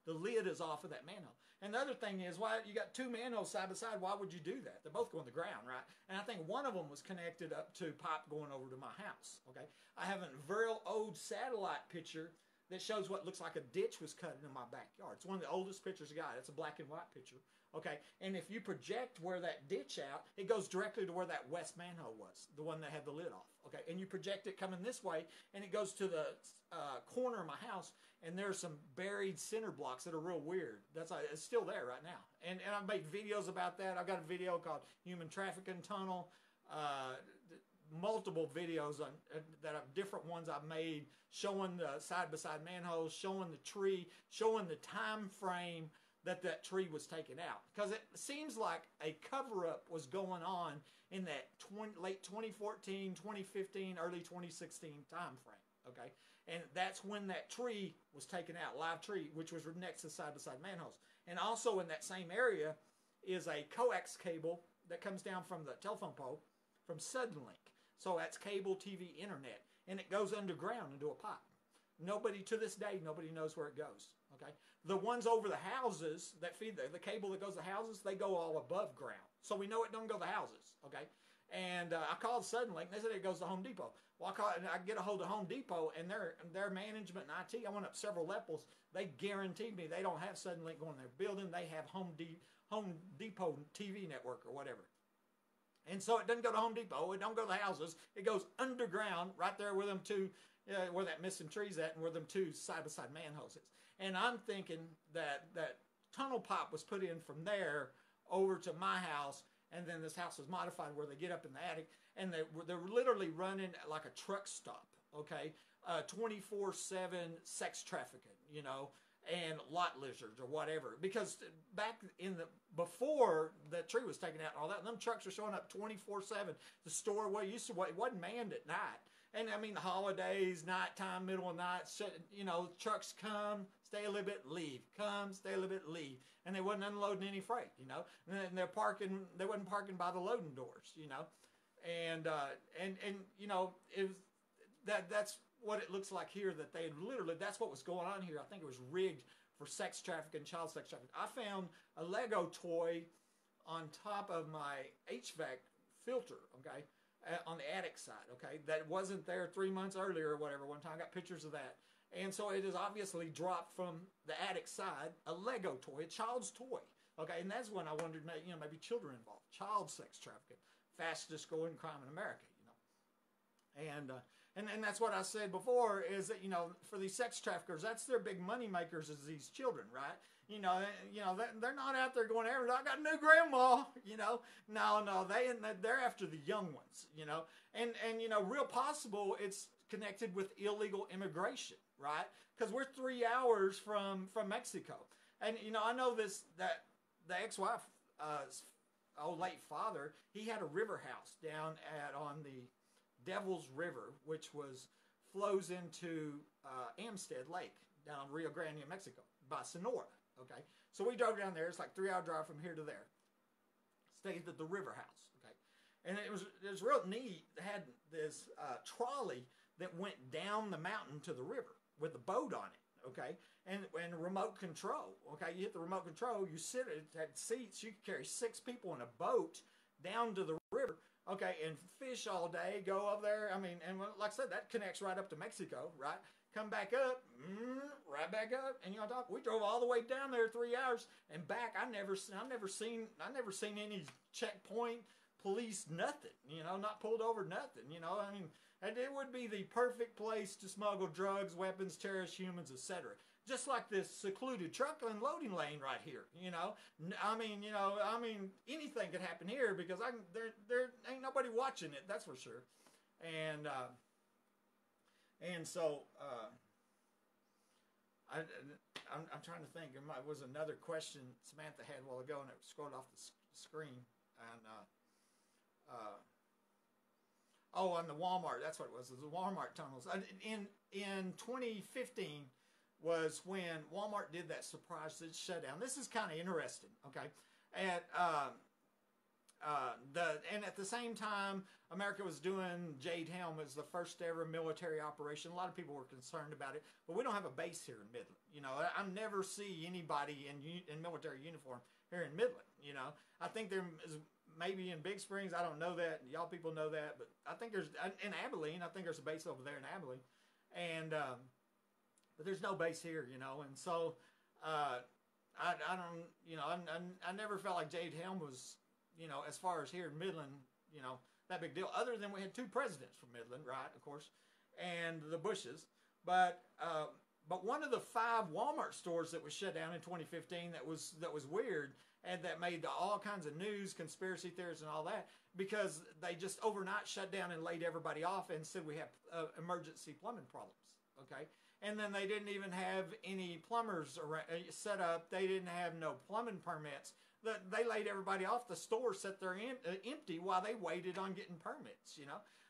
The lid is off of that manhole. And the other thing is, why you got two manholes side by side, why would you do that? They're both going to the ground, right? And I think one of them was connected up to pipe going over to my house, okay? I have a very old satellite picture that shows what looks like a ditch was cut in my backyard. It's one of the oldest pictures I got. It's a black and white picture, okay? And if you project where that ditch out, it goes directly to where that west manhole was, the one that had the lid off, okay? And you project it coming this way, and it goes to the corner of my house, and there's some buried cinder blocks that are real weird. It's still there right now. And I've made videos about that. I've got a video called Human Trafficking Tunnel, multiple videos different ones I've made showing the side-by-side manholes, showing the tree, showing the time frame that tree was taken out. Because it seems like a cover-up was going on in that late 2014, 2015, early 2016 time frame, okay? And that's when that tree was taken out, live tree, which was next to side-by-side manholes. And also in that same area is a coax cable that comes down from the telephone pole from Suddenlink. So that's cable, TV, internet. And it goes underground into a pipe. To this day, nobody knows where it goes, okay? The ones over the houses that feed the cable that goes to the houses, they go all above ground. So we know it don't go to the houses, okay? And I called Suddenlink, and they said it goes to Home Depot. Well, I get a hold of Home Depot, and their management and IT, I went up several levels. They guaranteed me they don't have Suddenlink going in their building. They have Home Depot TV network or whatever. And so it doesn't go to Home Depot. It don't go to the houses. It goes underground right there where them two, where that missing tree's at and where them two side-by-side manholes is. And I'm thinking that tunnel pipe was put in from there over to my house, and then this house was modified where they get up in the attic, and they're literally running like a truck stop, okay? 24/7 sex trafficking, you know, and lot lizards or whatever. Because back before the tree was taken out and all that, them trucks were showing up 24/7. The store it wasn't manned at night. And I mean, the holidays, nighttime, middle of the night, you know, trucks come, stay a little bit, leave. Come, stay a little bit, leave. And they wasn't unloading any freight, you know. And they wasn't parking by the loading doors, you know. And you know, that's what it looks like here, that they literally, that's what was going on here. I think it was rigged for sex trafficking, child sex trafficking. I found a Lego toy on top of my HVAC filter, okay, on the attic side, okay, that wasn't there 3 months earlier or whatever. One time I got pictures of that. And so it is obviously dropped from the attic side, a Lego toy, a child's toy, okay, and that's when I wondered, you know, maybe children involved, child sex trafficking, fastest growing crime in America, you know. And that's what I said before, is that, you know, for these sex traffickers, that's their big money makers, is these children, right? You know, they're not out there going, I got a new grandma, you know. No, they're after the young ones, you know. And you know, real possible it's connected with illegal immigration, right? Because we're 3 hours from Mexico. And, you know, I know that the ex-wife, old late father, he had a river house down on the Devil's River, which flows into Amstead Lake down Rio Grande, New Mexico, by Sonora, okay? So we drove down there. It's like 3 hour drive from here to there. Stayed at the river house, okay? And it was real neat. They had this trolley that went down the mountain to the river, with a boat on it, okay, and remote control, okay. You hit the remote control, you sit, it had seats, you could carry 6 people in a boat down to the river, okay, and fish all day, go up there. I mean, and like I said, that connects right up to Mexico, right? Come back up, right back up, and we drove all the way down there 3 hours and back. I never seen any checkpoint, police, nothing. Not pulled over, nothing. I mean, and it would be the perfect place to smuggle drugs, weapons, terrorists, humans, etc. Just like this secluded truck unloading lane right here. I mean, anything could happen here because there ain't nobody watching it. That's for sure. And so I'm trying to think. There was another question Samantha had a while ago, and it scrolled off the screen. And on the Walmart, that's what it was. It was the Walmart tunnels. In 2015 was when Walmart did that surprise shutdown. This is kind of interesting, okay? And at the same time, America was doing Jade Helm as the first ever military operation. A lot of people were concerned about it, but we don't have a base here in Midland. I never see anybody in military uniform here in Midland. I think there is maybe in Big Springs. I don't know that. Y'all people know that, but I think there's in Abilene. I think there's a base over there in Abilene, and but there's no base here. And so I don't. I never felt like Jade Helm was. As far as here in Midland, that big deal. Other than we had 2 presidents from Midland, right, of course, and the Bushes. But one of the 5 Walmart stores that was shut down in 2015 that was weird and that made all kinds of news, conspiracy theories, and all that because they just overnight shut down and laid everybody off and said we have emergency plumbing problems. Okay. And then they didn't even have any plumbers set up. They didn't have no plumbing permits. They laid everybody off. The store sat there empty while they waited on getting permits.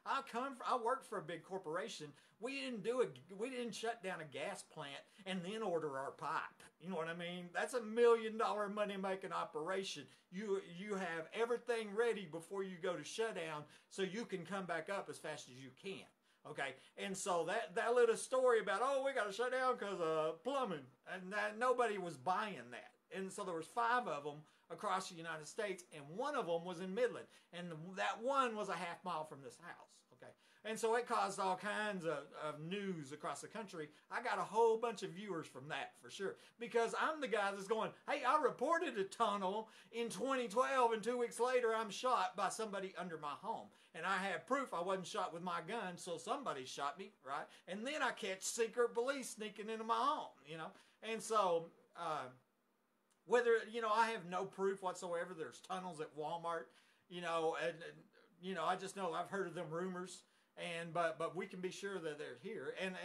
I worked for a big corporation. We didn't shut down a gas plant and then order our pipe. You know what I mean? That's $1 million money making operation. You have everything ready before you go to shutdown so you can come back up as fast as you can. Okay, and so that little story about, we got to shut down because of plumbing, and nobody was buying that. And so there was 5 of them across the United States, and one of them was in Midland, and that one was a half mile from this house. Okay, and so it caused all kinds of news across the country. I got a whole bunch of viewers from that for sure, because I'm the guy that's going, hey, I reported a tunnel in 2012, and 2 weeks later I'm shot by somebody under my home. And I have proof I wasn't shot with my gun, so somebody shot me, right? And then I catch secret police sneaking into my home, And so, I have no proof whatsoever. There's tunnels at Walmart, I just know I've heard of them rumors, but we can be sure that they're here. And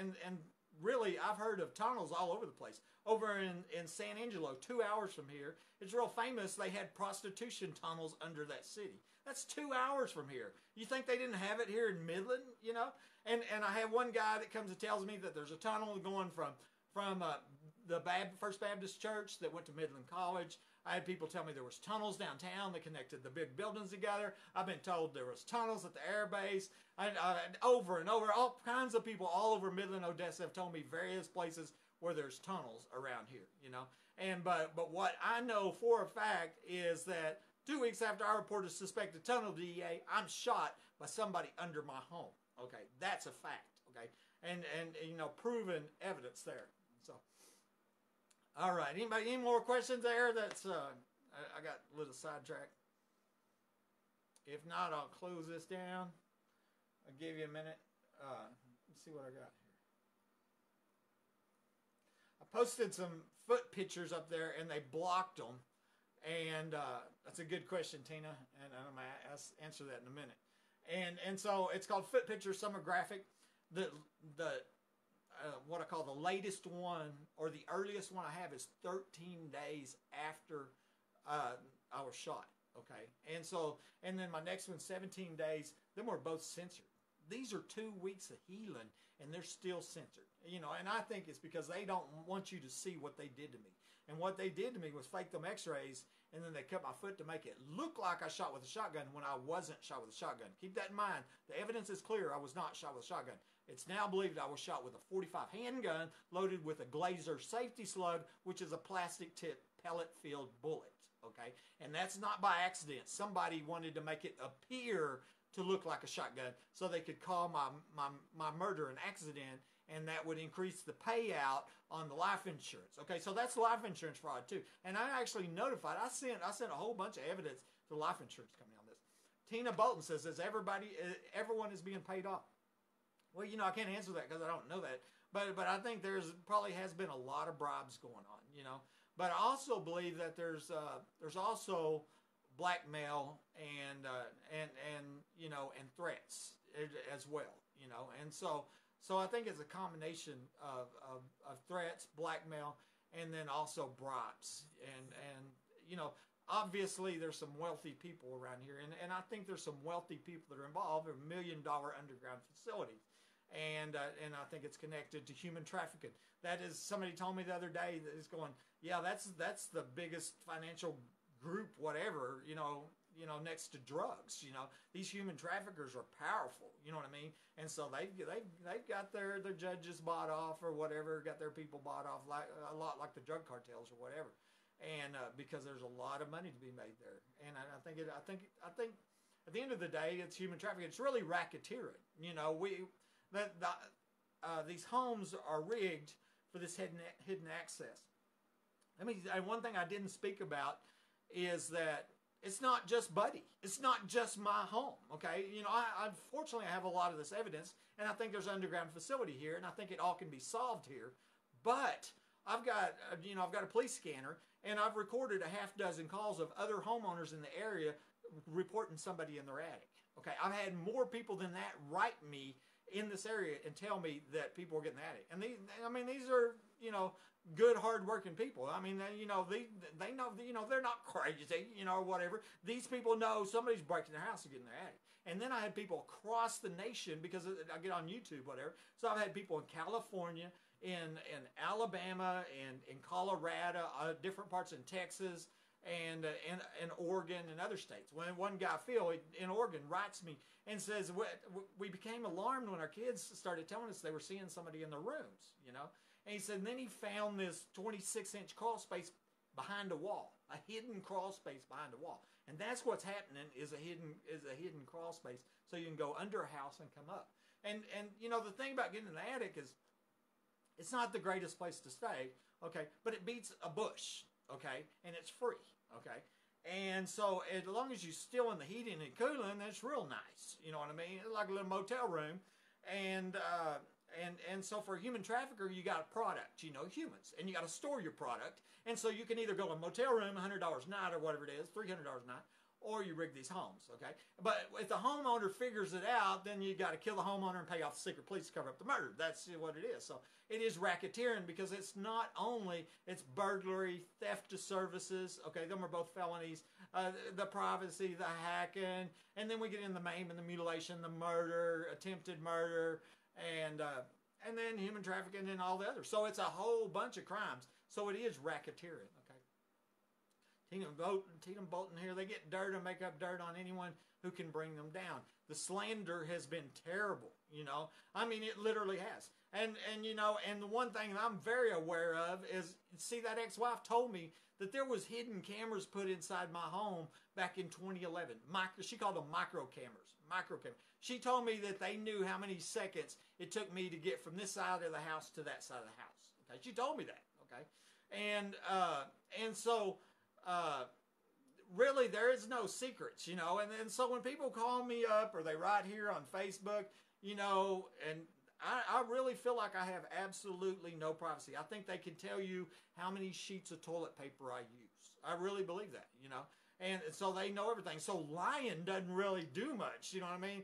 really, I've heard of tunnels all over the place. Over in San Angelo, 2 hours from here, it's real famous. They had prostitution tunnels under that city. That's 2 hours from here. You think they didn't have it here in Midland, And I have one guy that comes and tells me that there's a tunnel going from the First Baptist Church that went to Midland College. I had people tell me there was tunnels downtown that connected the big buildings together. I've been told there was tunnels at the air base. Over and over, all kinds of people all over Midland, Odessa have told me various places where there's tunnels around here, But what I know for a fact is that 2 weeks after I reported suspected tunnel DEA, I'm shot by somebody under my home. Okay, that's a fact. Okay, and proven evidence there. So, all right. Any more questions there? That's I got a little sidetracked. If not, I'll close this down. I'll give you a minute. Let's see what I got here. I posted some foot pictures up there, and they blocked them. And that's a good question, Tina, and I'm going to answer that in a minute. And so it's called Foot Picture Summographic. The what I call the latest one, or the earliest one I have, is 13 days after I was shot. Okay, and then my next one, 17 days. Them were both censored. These are 2 weeks of healing, and they're still censored. And I think it's because they don't want you to see what they did to me. And what they did to me was fake them x-rays, and then they cut my foot to make it look like I shot with a shotgun when I wasn't shot with a shotgun. Keep that in mind. The evidence is clear. I was not shot with a shotgun. It's now believed I was shot with a .45 handgun loaded with a Glazer safety slug, which is a plastic tip pellet-filled bullet. Okay, and that's not by accident. Somebody wanted to make it appear to look like a shotgun so they could call my murder an accident, and that would increase the payout on the life insurance. Okay, so that's life insurance fraud too. And I actually notified, I sent a whole bunch of evidence to the life insurance company on this. Tina Bolton says, everyone is being paid off? Well, you know, I can't answer that because I don't know that. But I think there's probably has been a lot of bribes going on, you know. But I also believe that there's also blackmail and you know, and threats as well, you know. And so I think it's a combination of threats, blackmail, and then also bribes. And you know, obviously there's some wealthy people around here, and I think there's some wealthy people that are involved in $1 million underground facilities. And I think it's connected to human trafficking. That is, somebody told me the other day that is going, yeah, that's the biggest financial group, whatever, you know, next to drugs. You know, these human traffickers are powerful. You know what I mean? And so they've got their judges bought off or whatever, got their people bought off like a lot like the drug cartels or whatever. And because there's a lot of money to be made there. And I think at the end of the day, it's human trafficking. It's really racketeering. You know, these homes are rigged for this hidden access. I mean, one thing I didn't speak about is that it's not just Buddy. It's not just my home, okay? You know, unfortunately, I have a lot of this evidence, and I think there's an underground facility here, and I think it all can be solved here. But I've got a police scanner, and I've recorded a half dozen calls of other homeowners in the area reporting somebody in their attic, okay? I've had more people than that write me in this area and tell me that people are getting the attic. And these are, you know, good, hard-working people. I mean, they know, you know, they're not crazy, you know, or whatever. These people know somebody's breaking their house and getting their attic. And then I had people across the nation, because I get on YouTube, whatever. So I've had people in California, in Alabama, and in Colorado, different parts in Texas, and Oregon and other states. When one guy, Phil, in Oregon, writes me and says, we became alarmed when our kids started telling us they were seeing somebody in their rooms, you know. And he said, and then he found this 26-inch crawl space behind a wall, a hidden crawl space behind a wall. And that's what's happening, is a hidden crawl space, so you can go under a house and come up. And you know, the thing about getting in the attic is, it's not the greatest place to stay, okay, but it beats a bush, okay, and it's free, okay. And so as long as you're still in the heating and cooling, that's real nice, you know what I mean? It's like a little motel room. And so for a human trafficker, you got a product, you know, humans, and you got to store your product. And so you can either go to a motel room, $100 a night or whatever it is, $300 a night, or you rig these homes, okay? But if the homeowner figures it out, then you got to kill the homeowner and pay off the secret police to cover up the murder. That's what it is. So it is racketeering, because it's not only, it's burglary, theft of services, okay, them are both felonies, the privacy, the hacking, and then we get in the maim and the mutilation, the murder, attempted murder, and then human trafficking and all the others. So it's a whole bunch of crimes. So it is racketeering, okay? Tina Bolton here, they get dirt and make up dirt on anyone who can bring them down. The slander has been terrible, you know. I mean, it literally has. And you know, and the one thing that I'm very aware of is, see, that ex-wife told me that there was hidden cameras put inside my home back in 2011. She called them micro cameras. She told me that they knew how many seconds it took me to get from this side of the house to that side of the house. Okay, she told me that. Okay, and so really there is no secrets, you know. And so when people call me up or they write here on Facebook, you know, and I really feel like I have absolutely no privacy. I think they can tell you how many sheets of toilet paper I use. I really believe that, you know. And so they know everything. So lying doesn't really do much, you know what I mean?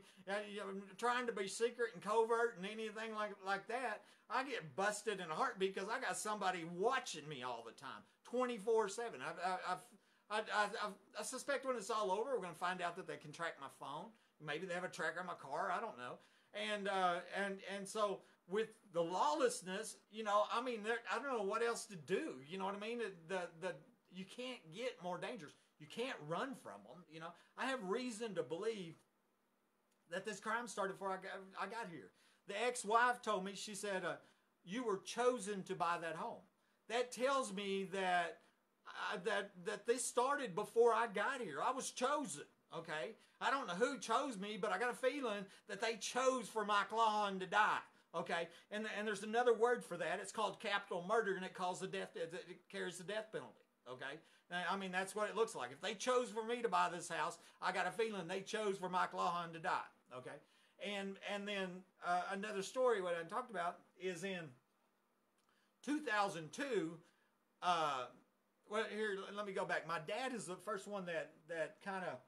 You know, trying to be secret and covert and anything like that, I get busted in a heartbeat, because I got somebody watching me all the time, 24/7. I suspect when it's all over, we're going to find out that they can track my phone. Maybe they have a tracker on my car. I don't know. And so with the lawlessness, you know, I mean, I don't know what else to do. You know what I mean? You can't get more dangerous. You can't run from them. You know, I have reason to believe that this crime started before I got here. The ex-wife told me, she said, you were chosen to buy that home. That tells me that that this started before I got here. I was chosen, okay? I don't know who chose me, but I got a feeling that they chose for Mike Lawhon to die, okay? And there's another word for that. It's called capital murder, and it carries the death penalty, okay? I mean, that's what it looks like. If they chose for me to buy this house, I got a feeling they chose for Mike Lawhon to die, okay? And then another story, what I talked about, is in 2002, well, here, let me go back. My dad is the first one that kind of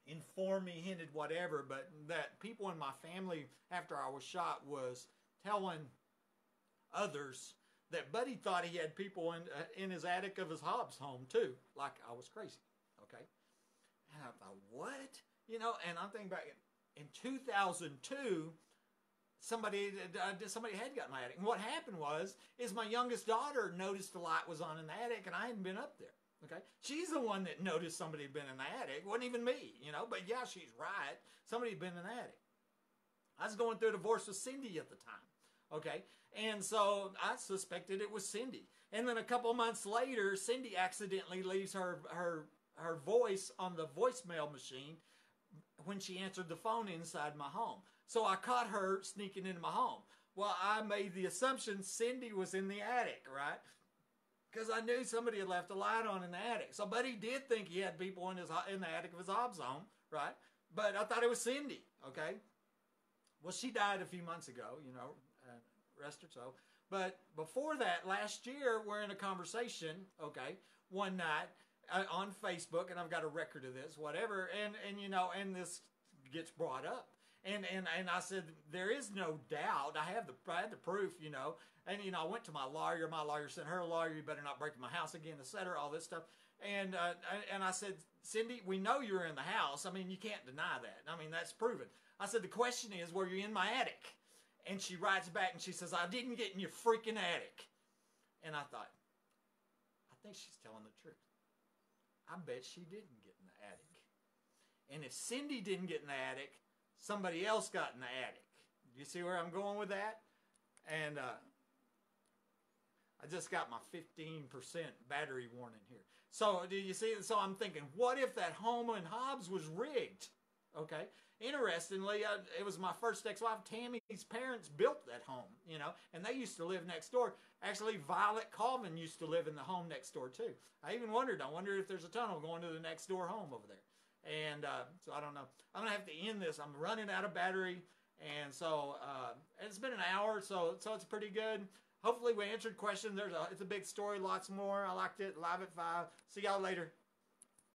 informed me, hinted whatever, but that people in my family, after I was shot, was telling others that Buddy thought he had people in his attic of his Hobbs home, too, like I was crazy, okay? And I thought, what? You know, and I'm thinking back, in 2002, somebody had got in my attic. And what happened is my youngest daughter noticed the light was on in the attic, and I hadn't been up there. Okay, she's the one that noticed somebody had been in the attic. It wasn't even me, you know. But yeah, she's right. Somebody had been in the attic. I was going through a divorce with Cindy at the time. Okay, and so I suspected it was Cindy. And then a couple months later, Cindy accidentally leaves her voice on the voicemail machine when she answered the phone inside my home. So I caught her sneaking into my home. Well, I made the assumption Cindy was in the attic, right? Because I knew somebody had left a light on in the attic. So Buddy did think he had people in the attic of his Hobbs home, right? But I thought it was Cindy, okay? Well, she died a few months ago, you know, rest her soul. But before that, last year, we're in a conversation, okay, one night on Facebook, and I've got a record of this, whatever, and you know, and this gets brought up. And I said, there is no doubt. I had the proof, you know. And, you know, I went to my lawyer. My lawyer sent her a lawyer. You better not break my house again, et cetera, all this stuff. And I said, Cindy, we know you're in the house. I mean, you can't deny that. I mean, that's proven. I said, the question is, were you in my attic? And she writes back and she says, I didn't get in your freaking attic. And I thought, I think she's telling the truth. I bet she didn't get in the attic. And if Cindy didn't get in the attic, somebody else got in the attic. You see where I'm going with that? And I just got my 15% battery warning here. So do you see? So I'm thinking, what if that home in Hobbs was rigged? Okay. Interestingly, it was my first ex-wife, Tammy's parents built that home, you know, and they used to live next door. Actually, Violet Colvin used to live in the home next door, too. I wondered if there's a tunnel going to the next door home over there. And so I don't know. I'm going to have to end this. I'm running out of battery. And so it's been an hour, so it's pretty good. Hopefully we answered questions. It's a big story, lots more. I liked it. Live at 5. See y'all later.